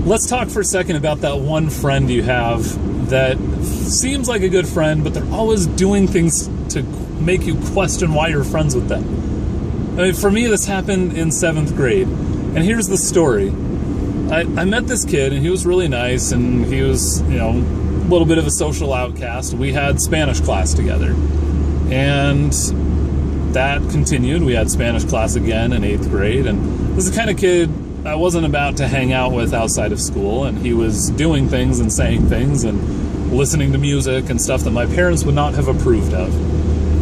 let's talk for a second about that one friend you have that seems like a good friend, but they're always doing things to make you question why you're friends with them. I mean, for me, this happened in 7th grade. And here's the story. I met this kid, and he was really nice, and he was, you know, a little bit of a social outcast. We had Spanish class together. And that continued. We had Spanish class again in 8th grade. And this is the kind of kid I wasn't about to hang out with outside of school. And he was doing things and saying things and listening to music and stuff that my parents would not have approved of.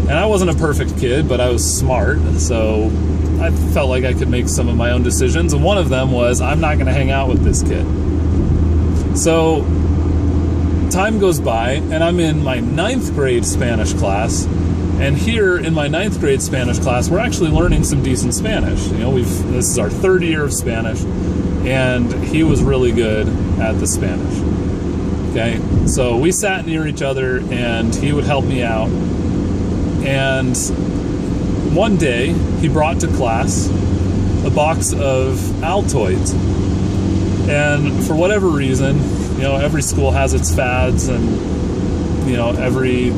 And I wasn't a perfect kid, but I was smart, so I felt like I could make some of my own decisions, and one of them was, I'm not going to hang out with this kid. So, time goes by, and I'm in my 9th grade Spanish class, and here in my 9th grade Spanish class, we're actually learning some decent Spanish. You know, this is our 3rd year of Spanish, and he was really good at the Spanish. Okay, so we sat near each other, and he would help me out. And one day, he brought to class a box of Altoids. And for whatever reason, you know, every school has its fads, and, you know, every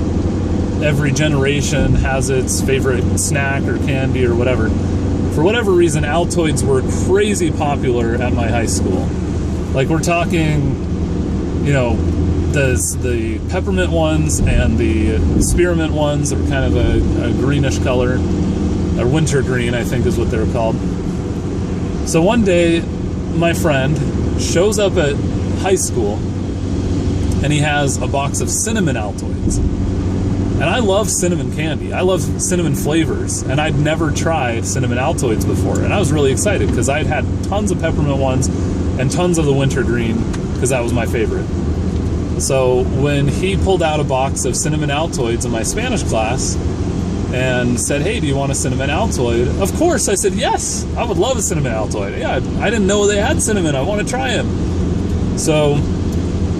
generation has its favorite snack or candy or whatever. For whatever reason, Altoids were crazy popular at my high school. Like, we're talking, you know, the peppermint ones and the spearmint ones are kind of a greenish color, or winter green, I think is what they're called. So one day, my friend shows up at high school, and he has a box of cinnamon Altoids. And I love cinnamon candy. I love cinnamon flavors, and I'd never tried cinnamon Altoids before. And I was really excited because I'd had tons of peppermint ones and tons of the winter green because that was my favorite. So when he pulled out a box of cinnamon Altoids in my Spanish class and said, hey, do you want a cinnamon Altoid? Of course, I said, yes, I would love a cinnament Altoid. Yeah, I didn't know they had cinnamon. I want to try them. So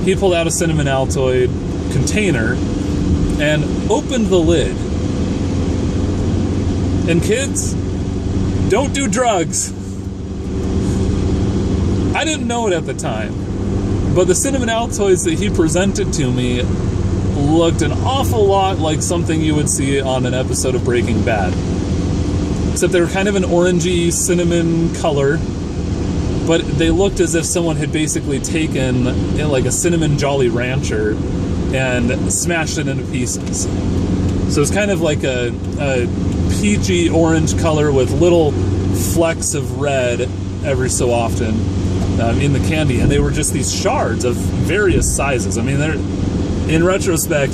he pulled out a cinnamon Altoid container and opened the lid. And kids, don't do drugs. I didn't know it at the time. But the cinnamon Altoids that he presented to me looked an awful lot like something you would see on an episode of Breaking Bad. Except they were kind of an orangey cinnamon color, but they looked as if someone had basically taken, you know, like a cinnamon Jolly Rancher and smashed it into pieces. So it's kind of like a peachy orange color with little flecks of red every so often. In the candy, and they were just these shards of various sizes. I mean, in retrospect,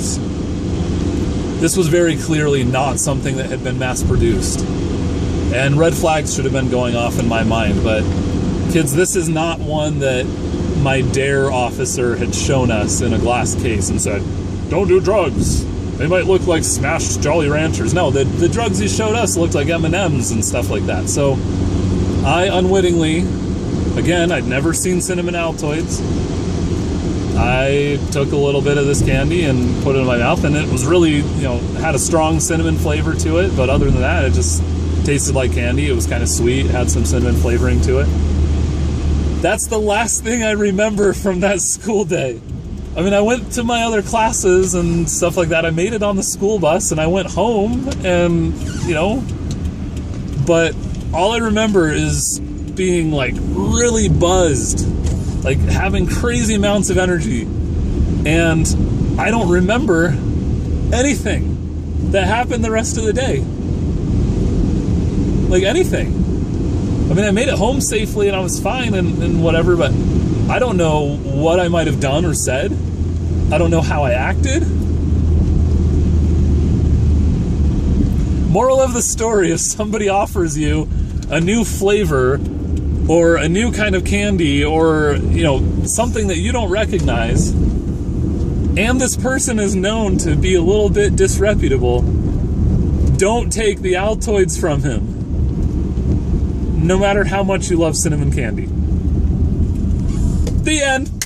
this was very clearly not something that had been mass-produced, and red flags should have been going off in my mind. But kids, this is not one that my D.A.R.E officer had shown us in a glass case and said, don't do drugs, they might look like smashed Jolly Ranchers. No, the drugs he showed us looked like M&Ms and stuff like that. So I unwittingly, again, I'd never seen cinnamon Altoids. I took a little bit of this candy and put it in my mouth, and it was really, you know, had a strong cinnamon flavor to it, but other than that, it just tasted like candy. It was kind of sweet, had some cinnamon flavoring to it. That's the last thing I remember from that school day. I mean, I went to my other classes and stuff like that. I made it on the school bus, and I went home, and, you know, but all I remember is being like really buzzed, like having crazy amounts of energy, and I don't remember anything that happened the rest of the day. Like anything. I mean, I made it home safely and I was fine and whatever, but I don't know what I might have done or said. I don't know how I acted. Moral of the story, if somebody offers you a new flavor or a new kind of candy, or, you know, something that you don't recognize, and this person is known to be a little bit disreputable, don't take the Altoids from him, no matter how much you love cinnamon candy. The end.